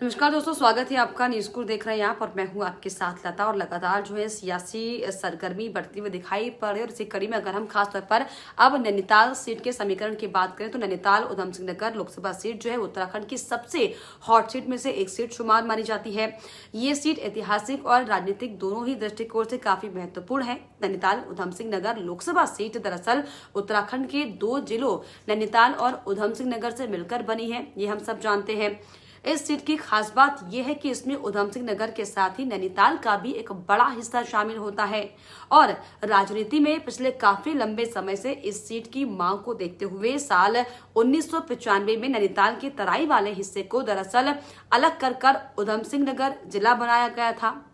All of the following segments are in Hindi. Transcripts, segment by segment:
नमस्कार दोस्तों, स्वागत है आपका। न्यूज़ स्कूल देख रहे हैं आप और मैं हूं आपके साथ लता। और लगातार जो है सियासी सरगर्मी बढ़ती हुई दिखाई पड़ रही है। और इसी कड़ी में अगर हम खासतौर पर अब नैनीताल सीट के समीकरण की बात करें तो नैनीताल उधम सिंह नगर लोकसभा सीट जो है उत्तराखंड की सबसे हॉट सीट में से एक सीट शुमार मानी जाती है। ये सीट ऐतिहासिक और राजनीतिक दोनों ही दृष्टिकोण से काफी महत्वपूर्ण है। नैनीताल उधम सिंह नगर लोकसभा सीट दरअसल उत्तराखंड के दो जिलों नैनीताल और उधम सिंह नगर से मिलकर बनी है, ये हम सब जानते हैं। इस सीट की खास बात यह है कि इसमें उधम सिंह नगर के साथ ही नैनीताल का भी एक बड़ा हिस्सा शामिल होता है। और राजनीति में पिछले काफी लंबे समय से इस सीट की मांग को देखते हुए साल 1995 में नैनीताल के तराई वाले हिस्से को दरअसल अलग कर उधम सिंह नगर जिला बनाया गया था।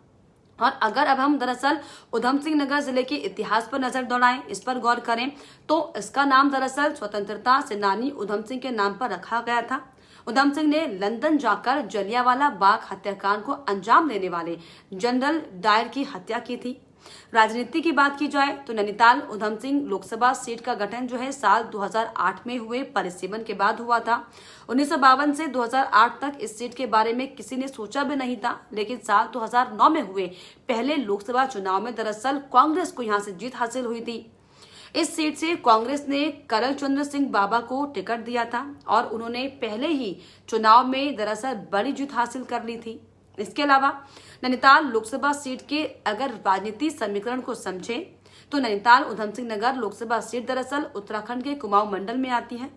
और अगर अब हम दरअसल उधम सिंह नगर जिले के इतिहास पर नजर दौड़ाएं, इस पर गौर करें तो इसका नाम दरअसल स्वतंत्रता सेनानी उधम सिंह के नाम पर रखा गया था। उधम सिंह ने लंदन जाकर जलियांवाला बाग हत्याकांड को अंजाम देने वाले जनरल डायर की हत्या की थी। राजनीति की बात की जाए तो नैनीताल उधम सिंह लोकसभा सीट का गठन जो है साल 2008 में हुए परिसीमन के बाद हुआ था। 1952 से 2008 तक इस सीट के बारे में किसी ने सोचा भी नहीं था, लेकिन साल 2009 में हुए पहले लोकसभा चुनाव में दरअसल कांग्रेस को यहां से जीत हासिल हुई थी। इस सीट से कांग्रेस ने करल चंद्र सिंह बाबा को टिकट दिया था और उन्होंने पहले ही चुनाव में दरअसल बड़ी जीत हासिल कर ली थी। इसके अलावा नैनीताल लोकसभा सीट के अगर राजनीति समीकरण को समझें तो नैनीताल उधम सिंह नगर लोकसभा सीट दरअसल उत्तराखंड के कुमाऊं मंडल में आती है।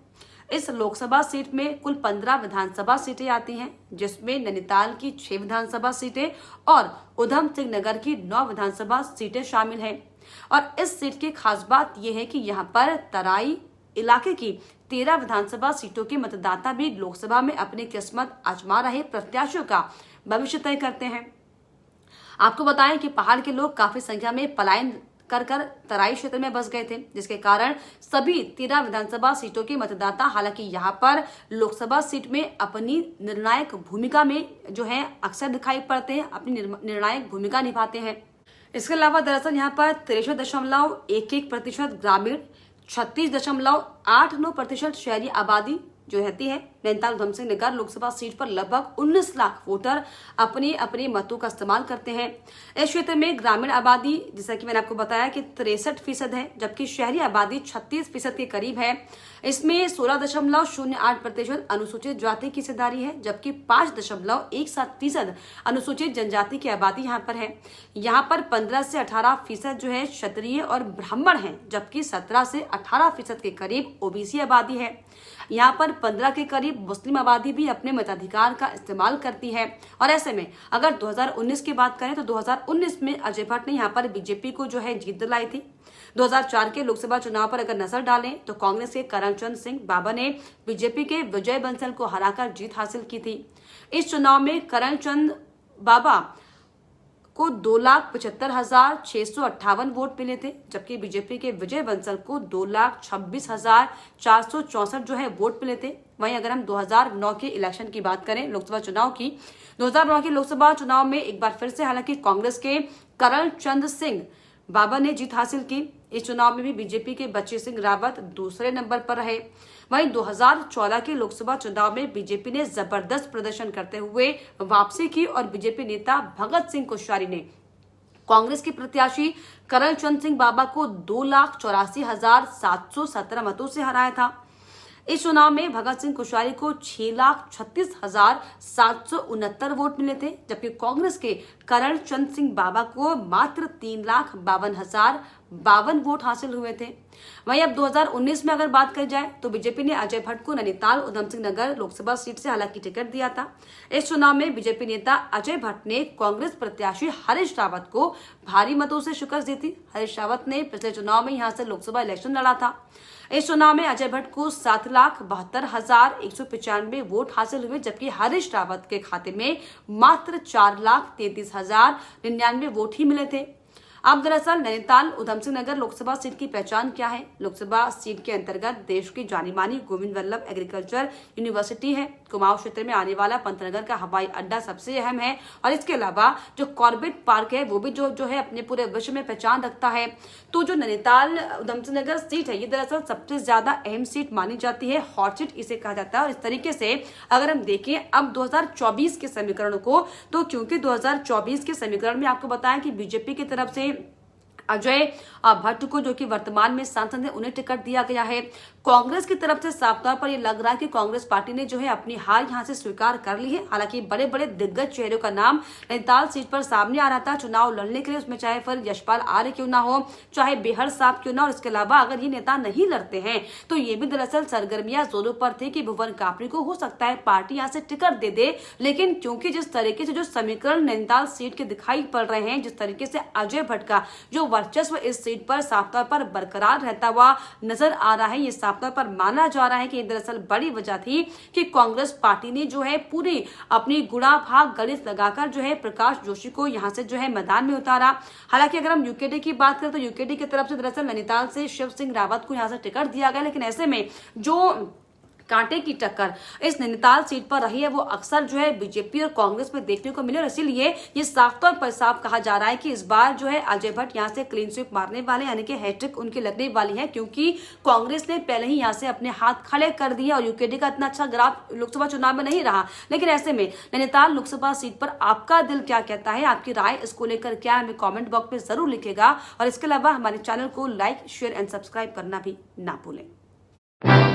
इस लोकसभा सीट में कुल 15 विधानसभा सीटें आती हैं, जिसमें नैनीताल की 6 विधानसभा सीटें और उधम सिंह नगर की 9 विधानसभा सीटें शामिल हैं। और इस सीट की खास बात यह है कि यहाँ पर तराई इलाके की 13 विधानसभा सीटों के मतदाता भी लोकसभा में अपनी किस्मत आजमा रहे प्रत्याशियों का भविष्य तय करते हैं। आपको बताएं कि पहाड़ के लोग काफी संख्या में पलायन कर तराई क्षेत्र में बस गए थे, जिसके कारण सभी 13 विधानसभा सीटों के मतदाता हालांकि यहाँ पर लोकसभा सीट में अपनी निर्णायक भूमिका में जो है अक्सर दिखाई पड़ते हैं, अपनी निर्णायक भूमिका निभाते हैं। इसके अलावा दरअसल यहाँ पर 63.11% ग्रामीण, 36.89% शहरी आबादी जो रहती है। नैनीताल उधम सिंह नगर लोकसभा सीट पर लगभग 19 लाख वोटर अपने अपने मतों का इस्तेमाल करते हैं। इस क्षेत्र में ग्रामीण आबादी जैसा कि मैंने आपको बताया कि 63% है, जबकि शहरी आबादी 36% के करीब है। इसमें 16.08% अनुसूचित जाति की हिस्सेदारी है, जबकि 5.17% अनुसूचित जनजाति की आबादी यहाँ पर है। यहाँ पर 15 से 18% जो है क्षत्रिय और ब्राह्मण है, जबकि 17 से 18% के करीब ओबीसी आबादी है। यहाँ पर 15 के करीब मुस्लिम आबादी भी अपने मताधिकार का इस्तेमाल करती है। और ऐसे में अगर 2019 की बात करें तो 2019 में अजय भट्ट ने यहाँ पर बीजेपी को जो है जीत दिलाई थी। 2004 के लोकसभा चुनाव पर अगर नजर डालें तो कांग्रेस के करल चंद्र सिंह बाबा ने बीजेपी के विजय बंसल को हराकर जीत हासिल की थी। इस चुनाव में करल चंद्र बाबा को 2,75,658 वोट मिले थे, जबकि बीजेपी के विजय बंसल को 2,26,464 जो है वोट मिले थे। वहीं अगर हम 2009 के इलेक्शन की बात करें, लोकसभा चुनाव की, 2009 के लोकसभा चुनाव में एक बार फिर से हालांकि कांग्रेस के करल चंद्र सिंह बाबा ने जीत हासिल की। इस चुनाव में भी बीजेपी के बच्ची सिंह रावत दूसरे नंबर पर रहे। वहीं 2014 के लोकसभा चुनाव में बीजेपी ने जबरदस्त प्रदर्शन करते हुए वापसी की और बीजेपी नेता भगत सिंह कोश्यारी ने कांग्रेस के प्रत्याशी करल चंद्र सिंह बाबा को 2,84,717 मतों से हराया था। इस चुनाव में भगत सिंह कोश्यारी को 6,36,769 वोट मिले थे, जबकि कांग्रेस के करल चंद्र सिंह बाबा को मात्र 3,52,052 वोट हासिल हुए थे। वहीं अब 2019 में अगर बात करी जाए तो बीजेपी ने अजय भट्ट को नैनीताल उधम सिंह नगर लोकसभा सीट से हालांकि टिकट दिया था। इस चुनाव में बीजेपी नेता अजय भट्ट ने कांग्रेस प्रत्याशी हरीश रावत को भारी मतों से शिकस्त दी थी। हरीश रावत ने पिछले चुनाव में यहां से लोकसभा इलेक्शन लड़ा था। इस चुनाव में अजय भट्ट को 7,72,195 वोट हासिल हुए, जबकि हरीश रावत के खाते में मात्र 4,33,099 वोट ही मिले थे। अब दरअसल नैनीताल उधम सिंह नगर लोकसभा सीट की पहचान क्या है? लोकसभा सीट के अंतर्गत देश की जानी मानी गोविंद वल्लभ एग्रीकल्चर यूनिवर्सिटी है। कुमाऊं क्षेत्र में आने वाला पंतनगर का हवाई अड्डा सबसे अहम है और इसके अलावा जो कॉर्बेट पार्क है वो भी जो है अपने पूरे विश्व में पहचान रखता है। तो जो नैनीताल उधमसिंह नगर सीट है ये दरअसल सबसे ज्यादा अहम सीट मानी जाती है, हॉट सीट इसे कहा जाता है। और इस तरीके से अगर हम देखें अब 2024 के समीकरण को, तो क्योंकि 2024 के समीकरण में आपको बताया कि बीजेपी की तरफ से अजय भट्ट को, जो कि वर्तमान में सांसद है, उन्हें टिकट दिया गया है। कांग्रेस की तरफ से साफ तौर पर यह लग रहा है कि कांग्रेस पार्टी ने जो है अपनी हार यहां से स्वीकार कर ली है। हालांकि बड़े बड़े दिग्गज चेहरों का नाम नैनीताल सीट पर सामने आ रहा था चुनाव लड़ने के लिए, उसमें चाहे फिर यशपाल आर्य क्यों ना हो, चाहे बेहर साहब क्यों ना। और इसके अलावा अगर ये नेता नहीं लड़ते हैं तो ये भी दरअसल सरगर्मियां जोरों पर थी कि भुवन कापड़ी को हो सकता है पार्टी यहां से टिकट दे दे। लेकिन क्योंकि जिस तरीके से जो समीकरण नैनीताल सीट के दिखाई पड़ रहे हैं, जिस तरीके से अजय भट्ट का जो वर्चस्व इस सीट पर साफ तौर पर बरकरार रहता हुआ नजर आ रहा है, ये साफ तौर पर माना जा रहा है कि दरअसल बड़ी वजह थी कि कांग्रेस पार्टी ने जो है पूरी अपनी गुणा भाग गणित लगाकर जो है प्रकाश जोशी को यहां से जो है मैदान में उतारा। हालांकि अगर हम यूकेडी की बात करें तो यूकेडी की तरफ से दरअसल नैनीताल से शिव सिंह रावत को यहां से टिकट दिया गया, लेकिन ऐसे में जो कांटे की टक्कर इस नैनीताल सीट पर रही है वो अक्सर जो है बीजेपी और कांग्रेस में देखने को मिले। और इसीलिए ये साफ तौर पर साफ कहा जा रहा है कि इस बार जो है अजय भट्ट यहां से क्लीन स्वीप मारने वाले, यानी कि हैट्रिक उनकी लगने वाली है, क्योंकि कांग्रेस ने पहले ही यहां से अपने हाथ खड़े कर दिए और यूकेडी का इतना अच्छा ग्राफ लोकसभा चुनाव में नहीं रहा। लेकिन ऐसे में नैनीताल लोकसभा सीट पर आपका दिल क्या कहता है, आपकी राय इसको लेकर क्या, हमें कॉमेंट बॉक्स में जरूर लिखेगा। और इसके अलावा हमारे चैनल को लाइक, शेयर एंड सब्सक्राइब करना भी ना भूलें।